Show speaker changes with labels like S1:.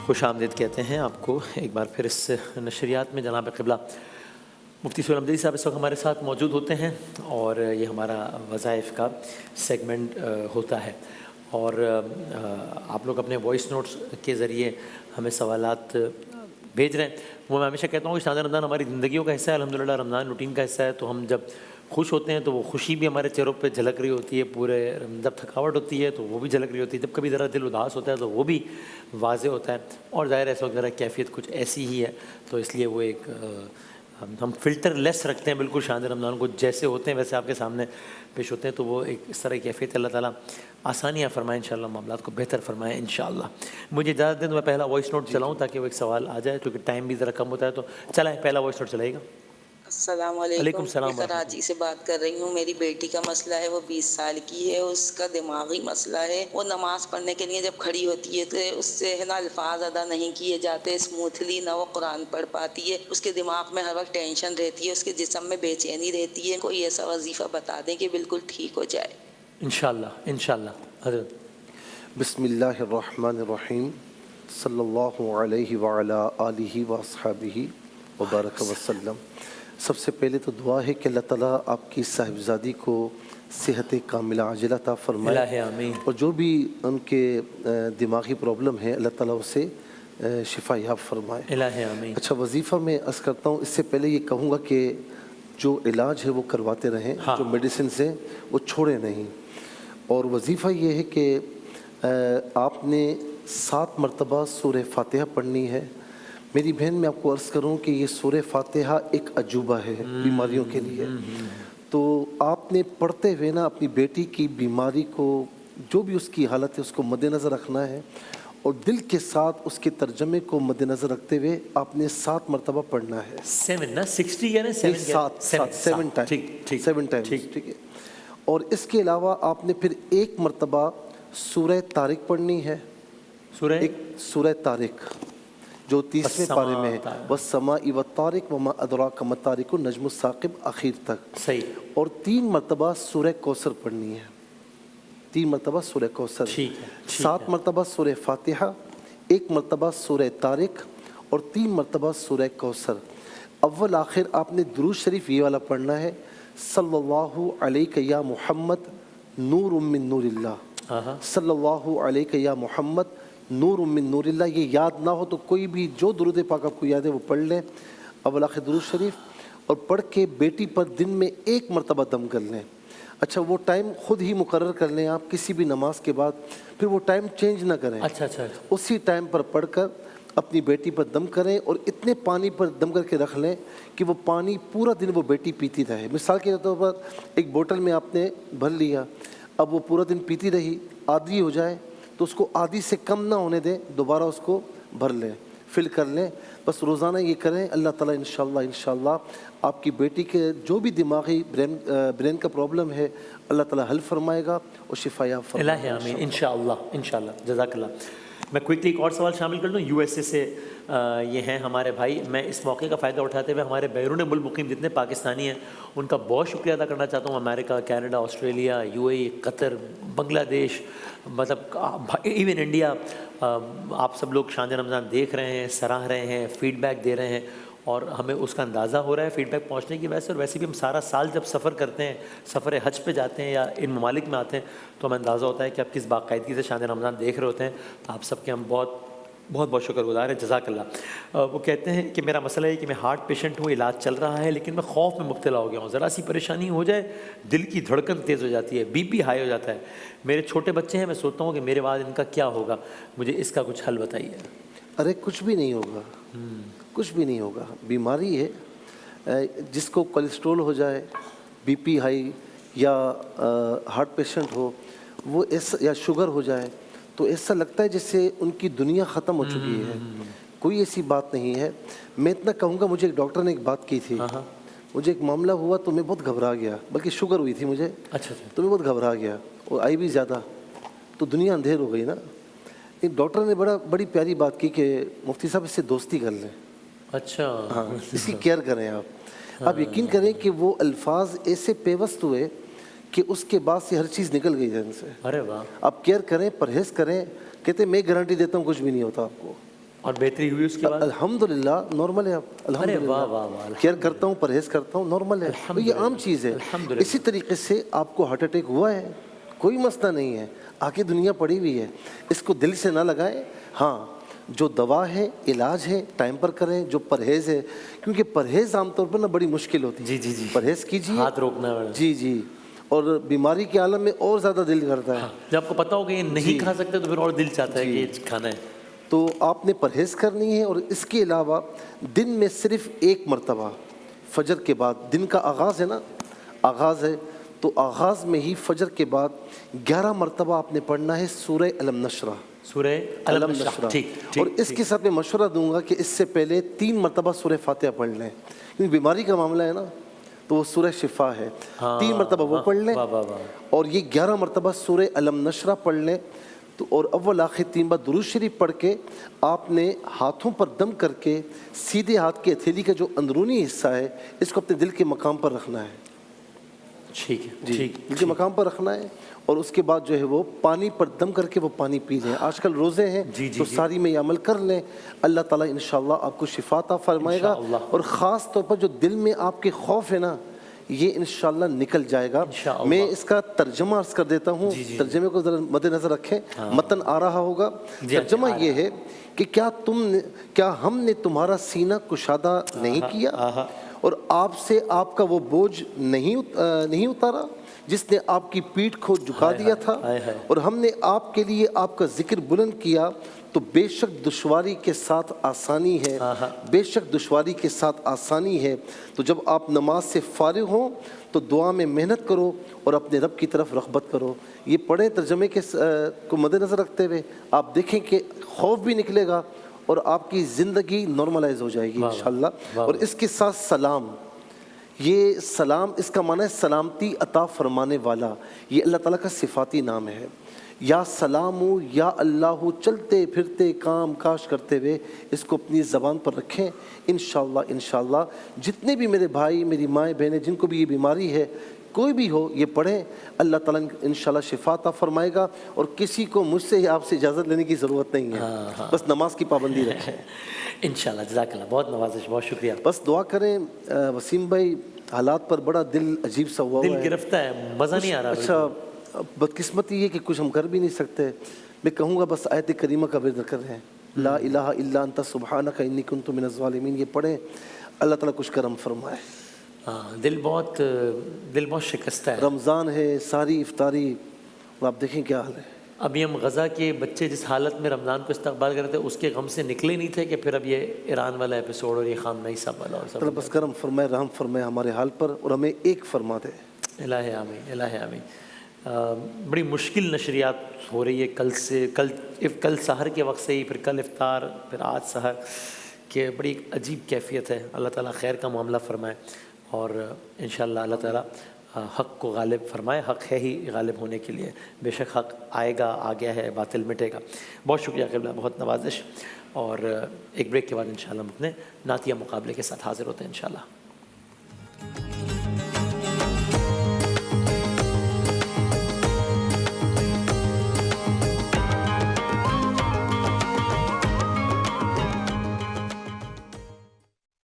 S1: خوش آمدید کہتے ہیں آپ کو ایک بار پھر اس نشریات میں. جناب قبلہ مفتی سہیل احمدی صاحب اس وقت ہمارے ساتھ موجود ہوتے ہیں اور یہ ہمارا وظائف کا سیگمنٹ ہوتا ہے اور آپ لوگ اپنے وائس نوٹس کے ذریعے ہمیں سوالات بھیج رہے ہیں. وہ میں ہمیشہ کہتا ہوں کہ شاہدہ رمضان ہماری زندگیوں کا حصہ ہے. الحمدللہ رمضان روٹین کا حصہ ہے, تو ہم جب خوش ہوتے ہیں تو وہ خوشی بھی ہمارے چہروں پہ جھلک رہی ہوتی ہے, پورے جب تھکاوٹ ہوتی ہے تو وہ بھی جھلک رہی ہوتی ہے, جب کبھی ذرا دل اداس ہوتا ہے تو وہ بھی واضح ہوتا ہے. اور ظاہر ہے اس وقت ذرا کیفیت کچھ ایسی ہی ہے, تو اس لیے وہ ایک ہم فلٹر لیس رکھتے ہیں بالکل شاہدہ رمضان کو, جیسے ہوتے ہیں ویسے آپ کے سامنے پیش ہوتے ہیں. تو وہ ایک اس طرح کی کیفیت اللہ تعالیٰ آسانیاں فرمائیں انشاءاللہ, معاملات کو بہتر فرمائیں انشاءاللہ. مجھے اجازت دیں تو میں پہلا وائس نوٹ چلاؤں تاکہ وہ ایک سوال آ جائے, کیونکہ ٹائم بھی ذرا کم ہوتا ہے. تو چلائیں پہلا وائس نوٹ چلائے گا.
S2: السلام
S1: علیکم
S2: علیکم.
S1: السلام
S2: میں کراچی سے بات کر رہی ہوں. میری بیٹی کا مسئلہ ہے, وہ 20 سال کی ہے, اس کا دماغی مسئلہ ہے. وہ نماز پڑھنے کے لیے جب کھڑی ہوتی ہے تو اس سے ہے نا الفاظ ادا نہیں کیے جاتے اسموتھلی, نہ وہ قرآن پڑھ پاتی ہے. اس کے دماغ میں ہر وقت ٹینشن رہتی ہے, اس کے جسم میں بے چینی رہتی ہے. کوئی ایسا وظیفہ بتا دیں کہ بالکل ٹھیک ہو جائے.
S1: انشاءاللہ انشاءاللہ. حضرت
S3: بسم اللہ الرحمن الرحیم. صلی اللہ علیہ وعلی آلہ واصحابہ وبارک وسلم. سب سے پہلے تو دعا ہے کہ اللہ تعالیٰ آپ کی صاحبزادی کو صحت کاملہ عاجلہ عطا فرمائے,
S1: الہ آمین.
S3: اور جو بھی ان کے دماغی پرابلم ہے اللہ تعالیٰ اسے شفا یاب فرمائے.
S1: الہ آمین.
S3: اچھا, وظیفہ میں عرض کرتا ہوں. اس سے پہلے یہ کہوں گا کہ جو علاج ہے وہ کرواتے رہیں, جو میڈیسنز ہیں وہ چھوڑیں نہیں. اور وظیفہ یہ ہے کہ آپ نے 7 مرتبہ سورہ فاتحہ پڑھنی ہے. میری بہن میں آپ کو عرض کروں کہ یہ سورہ فاتحہ ایک عجوبہ ہے بیماریوں کے لیے. تو آپ نے پڑھتے ہوئے نا اپنی بیٹی کی بیماری کو, جو بھی اس کی حالت ہے اس کو مد نظر رکھنا ہے, اور دل کے ساتھ اس کے ترجمے کو مد نظر رکھتے ہوئے آپ نے 7 مرتبہ پڑھنا ہے.
S1: 7 نا 60 یا
S3: 7 ٹائمز, ٹھیک ہے. اور اس کے علاوہ آپ نے پھر 1 مرتبہ سورہ طارق پڑھنی ہے. سورہ طارق جو 30ویں پارے میں ہے, وَالسَّمَاءِ وَالطَّارِقِ وَمَا أَدْرَاكَ مَا الطَّارِقُ النَّجْمُ الثَّاقِبُ آخر تک.
S1: صحیح.
S3: اور 3 مرتبہ سورہ کوثر پڑھنی ہے. 3 مرتبہ سورہ کوثر, 7 مرتبہ سورہ فاتحہ, 1 مرتبہ سورہ طارق اور 3 مرتبہ سورہ کوثر. اول آخر آپ نے درود شریف یہ والا پڑھنا ہے, صلی اللہ علیہ یا محمد نور من نور اللہ, صلی اللہ علیہ یا محمد نور من نور اللہ. یہ یاد نہ ہو تو کوئی بھی جو درود پاک آپ کو یاد ہے وہ پڑھ لیں, اول آخر درود شریف, اور پڑھ کے بیٹی پر دن میں 1 مرتبہ دم کر لیں. اچھا, وہ ٹائم خود ہی مقرر کر لیں آپ کسی بھی نماز کے بعد, پھر وہ ٹائم چینج نہ کریں.
S1: اچھا,
S3: اسی ٹائم پر پڑھ کر اپنی بیٹی پر دم کریں, اور اتنے پانی پر دم کر کے رکھ لیں کہ وہ پانی پورا دن وہ بیٹی پیتی رہے. مثال کے طور پر ایک بوٹل میں آپ نے بھر لیا, اب وہ پورا دن پیتی رہی, عادی ہو جائے تو اس کو آدھی سے کم نہ ہونے دیں, دوبارہ اس کو بھر لیں, فل کر لیں. بس روزانہ یہ کریں. اللہ تعالیٰ انشاءاللہ آپ کی بیٹی کے جو بھی دماغی برین کا پرابلم ہے اللہ تعالیٰ حل فرمائے گا اور شفا یاب فرمائے گا.
S1: الہ آمین انشاءاللہ. جزاک اللہ. میں کوئکلی ایک اور سوال شامل کر دوں. یو ایس اے سے یہ ہیں ہمارے بھائی. میں اس موقع کا فائدہ اٹھاتے ہوئے ہمارے بیرون ملک مقیم جتنے پاکستانی ہیں ان کا بہت شکریہ ادا کرنا چاہتا ہوں. امریکہ, کینیڈا, آسٹریلیا, یو اے ای, قطر, بنگلہ دیش, مطلب ایون انڈیا. آپ سب لوگ شان رمضان دیکھ رہے ہیں, سراہ رہے ہیں, فیڈ بیک دے رہے ہیں, اور ہمیں اس کا اندازہ ہو رہا ہے فیڈ بیک پہنچنے کی وجہ سے. اور ویسے بھی ہم سارا سال جب سفر کرتے ہیں, سفر حج پہ جاتے ہیں یا ان ممالک میں آتے ہیں, تو ہمیں اندازہ ہوتا ہے کہ آپ کس باقاعدگی سے شان رمضان دیکھ رہے ہوتے ہیں. تو آپ سب کے ہم بہت بہت شکر گزار ہیں. جزاک اللہ. وہ کہتے ہیں کہ میرا مسئلہ ہے کہ میں ہارٹ پیشنٹ ہوں, علاج چل رہا ہے, لیکن میں خوف میں مبتلا ہو گیا ہوں. ذرا سی پریشانی ہو جائے دل کی دھڑکن تیز ہو جاتی ہے, بی پی ہائی ہو جاتا ہے. میرے چھوٹے بچے ہیں, میں سوچتا ہوں کہ میرے بعد ان کا کیا ہوگا. مجھے اس کا کچھ حل بتائیے.
S3: ارے کچھ بھی نہیں ہوگا, کچھ بھی نہیں ہوگا. بیماری ہے, جس کو کولیسٹرول ہو جائے, بی پی ہائی, یا ہارٹ پیشنٹ ہو, وہ ایسا, یا شوگر ہو جائے, تو ایسا لگتا ہے جیسے ان کی دنیا ختم ہو چکی ہے. کوئی ایسی بات نہیں ہے. میں اتنا کہوں گا, مجھے ایک ڈاکٹر نے ایک بات کی تھی, مجھے ایک معاملہ ہوا تو میں بہت گھبرا گیا, بلکہ شوگر ہوئی تھی مجھے.
S1: اچھا.
S3: تو میں بہت گھبرا گیا اور آئی بھی زیادہ, تو دنیا اندھیر ہو گئی نا. ایک ڈاکٹر نے بڑی پیاری بات کی کہ مفتی صاحب اس سے دوستی کر لیں.
S1: اچھا.
S3: ہاں, اس کی کیئر کریں آپ. آپ یقین کریں کہ وہ الفاظ ایسے پیوست ہوئے کہ اس کے بعد سے ہر چیز نکل گئی ذہن سے.
S1: ارے واہ.
S3: آپ کیئر کریں, پرہیز کریں. کہتے میں گارنٹی دیتا ہوں کچھ بھی نہیں ہوتا آپ کو.
S1: اور بہتری ہوئی اس کے بعد؟
S3: الحمدللہ نارمل ہے اب،
S1: ارے واہ
S3: الحمدللہ
S1: واہ واہ،
S3: کیئر کرتا ہوں، پرہیز کرتا ہوں، نارمل ہے، یہ عام چیز ہے۔
S1: الحمدللہ۔
S3: اسی طریقے سے آپ کو ہارٹ اٹیک ہوا ہے، کوئی مسئلہ نہیں ہے، آگے دنیا پڑی ہوئی ہے، اس کو دل سے نہ لگائیں۔ ہاں جو دوا ہے، علاج ہے، ٹائم پر کریں، جو پرہیز ہے، کیونکہ پرہیز عام طور پر نا بڑی مشکل ہوتی ہے۔
S1: جی جی جی،
S3: پرہیز کیجیے،
S1: ہاتھ روکنا ہے۔
S3: جی جی، اور بیماری کے عالم میں اور زیادہ دل کرتا ہے۔
S1: جب آپ کو پتہ ہو کہ یہ نہیں کھا سکتے تو پھر اور دل چاہتا ہے کہ یہ کھانا ہے۔
S3: تو آپ نے پرہیز کرنی ہے، اور اس کے علاوہ دن میں صرف ایک مرتبہ فجر کے بعد، دن کا آغاز ہے نا، آغاز ہے تو آغاز میں ہی فجر کے بعد 11 مرتبہ آپ نے پڑھنا ہے سورہ الم نشرہ،
S1: سورہ الم نشرہ۔ ٹھیک ٹھیک۔
S3: اور اس کے ساتھ میں مشورہ دوں گا کہ اس سے پہلے 3 مرتبہ سورہ فاتحہ پڑھ لیں، کیونکہ بیماری کا معاملہ ہے نا، تو وہ سورہ شفا ہے، 3 مرتبہ وہ پڑھ لیں، اور یہ 11 مرتبہ سورہ الم نشرہ پڑھ لیں۔ تو اور اول آخر 3 بار درود شریف پڑھ کے آپ نے ہاتھوں پر دم کر کے سیدھے ہاتھ کی ہتھیلی کا جو اندرونی حصہ ہے اس کو اپنے دل کے مقام پر رکھنا ہے۔
S1: ٹھیک ہے،
S3: جی،
S1: ٹھیک۔
S3: دل کے مقام پر رکھنا ہے، اور اس کے بعد جو ہے وہ پانی پر دم کر کے وہ پانی پی لیں۔ آج کل روزے ہیں تو ساری میں یہ عمل کر لیں، اللہ تعالیٰ انشاءاللہ آپ کو شفا عطا فرمائے گا، اور خاص طور پر جو دل میں آپ کے خوف ہے نا، یہ انشاءاللہ نکل جائے گا۔ میں اس کا ترجمہ عرض کر دیتا ہوں، ترجمے کو ذرا مد نظر رکھیں، متن آ رہا ہوگا۔ ترجمہ یہ ہے کہ کیا ہم نے تمہارا سینہ کشادہ نہیں کیا، اور آپ سے آپ کا وہ بوجھ نہیں اتارا جس نے آپ کی پیٹھ کو جھکا دیا تھا، اور ہم نے آپ کے لیے آپ کا ذکر بلند کیا، تو بے شک دشواری کے ساتھ آسانی ہے، بے شک دشواری کے ساتھ آسانی ہے۔ تو جب آپ نماز سے فارغ ہوں تو دعا میں محنت کرو اور اپنے رب کی طرف رغبت کرو۔ یہ پڑھیں ترجمے کے کو مد نظر رکھتے ہوئے، آپ دیکھیں کہ خوف بھی نکلے گا اور آپ کی زندگی نارملائز ہو جائے گی انشاءاللہ۔ اور اس کے ساتھ سلام، یہ سلام اس کا معنی ہے سلامتی عطا فرمانے والا، یہ اللہ تعالیٰ کا صفاتی نام ہے۔ یا سلام یا اللہ، چلتے پھرتے کام کاج کرتے ہوئے اس کو اپنی زبان پر رکھیں، انشاءاللہ جتنے بھی میرے بھائی میری مائیں بہنیں جن کو بھی یہ بیماری ہے، کوئی بھی ہو، یہ پڑھیں، اللہ تعالیٰ انشاءاللہ شفا عطا فرمائے گا، اور کسی کو مجھ سے آپ سے اجازت لینے کی ضرورت نہیں ہے، بس نماز کی پابندی رکھیں
S1: انشاءاللہ۔ جزاک اللہ، بہت نوازش، بہت شکریہ۔
S3: بس دعا کریں۔ وسیم بھائی، حالات پر بڑا دل عجیب سا ہوا
S1: دل گرفتہ ہے، مزہ نہیں آ رہا۔
S3: اچھا، بدقسمتی یہ کہ کچھ ہم کر بھی نہیں سکتے۔ میں کہوں گا بس آیت کریمہ کا ورد کریں، لا الہ الا انت سبحانک انی کنت من الظالمین، یہ پڑھیں، اللہ تعالیٰ کچھ کرم فرمائے۔
S1: دل بہت شکستہ ہے۔
S3: رمضان ہے، ساری افطاری، اور آپ دیکھیں کیا حال ہے۔
S1: ابھی ہم غزہ کے بچے جس حالت میں رمضان کو استقبال کر رہے تھے، اس کے غم سے نکلے نہیں تھے کہ پھر اب یہ ایران والا ایپیسوڈ اور یہ خامنئی صاحب والا اور سب۔
S3: اللہ بس کرم فرمائے، رحم فرمائے ہمارے حال پر، اور ہمیں ایک فرما دے۔
S1: الہ آمین، الہ آمین۔ بڑی مشکل نشریات ہو رہی ہے کل سحر کے وقت سے ہی، پھر کل افطار، پھر آج سحر، کہ بڑی عجیب کیفیت ہے۔ اللہ تعالیٰ خیر کا معاملہ فرمائے، اور انشاءاللہ اللہ تعالیٰ حق کو غالب فرمائے۔ حق ہے ہی غالب ہونے کے لیے، بے شک حق آئے گا، آ گیا ہے، باطل مٹے گا۔ بہت شکریہ قبلہ، بہت نوازش، اور ایک بریک کے بعد انشاءاللہ ہم اپنے نعتیہ مقابلے کے ساتھ حاضر ہوتے ہیں انشاءاللہ۔